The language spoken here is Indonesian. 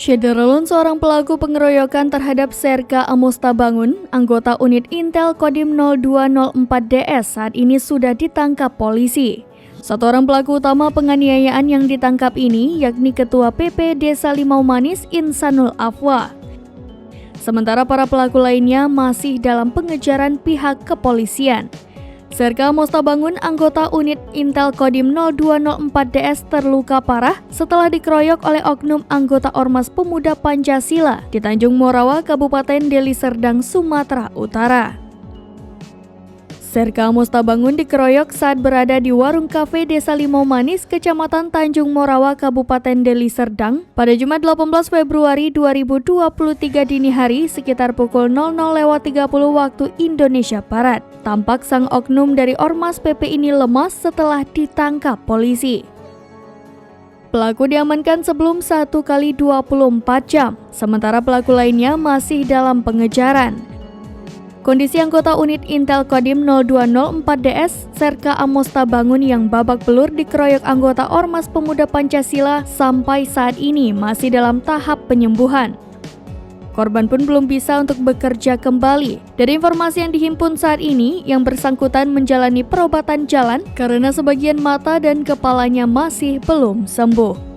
Syederulun, seorang pelaku pengeroyokan terhadap Serka Amostabangun, anggota unit Intel Kodim 0204DS saat ini sudah ditangkap polisi. Satu orang pelaku utama penganiayaan yang ditangkap ini yakni Ketua PP Desa Limau Manis Insanul Afwa. Sementara para pelaku lainnya masih dalam pengejaran pihak kepolisian. Serka Amostabangun, anggota unit Intel Kodim 0204DS terluka parah setelah dikeroyok oleh oknum anggota Ormas Pemuda Pancasila di Tanjung Morawa, Kabupaten Deli Serdang, Sumatera Utara. Serka Amostabangun dikeroyok saat berada di warung kafe Desa Limau Manis, Kecamatan Tanjung Morawa, Kabupaten Deli Serdang pada Jumat 18 Februari 2023 dini hari sekitar pukul 00.30 waktu Indonesia Barat. Tampak sang oknum dari Ormas PP ini lemas setelah ditangkap polisi. Pelaku diamankan sebelum 1 kali 24 jam, sementara pelaku lainnya masih dalam pengejaran. Kondisi anggota unit Intel Kodim 0204DS Serka Amostabangun yang babak belur dikeroyok anggota Ormas Pemuda Pancasila sampai saat ini masih dalam tahap penyembuhan. Korban pun belum bisa untuk bekerja kembali. Dari informasi yang dihimpun saat ini, yang bersangkutan menjalani perobatan jalan karena sebagian mata dan kepalanya masih belum sembuh.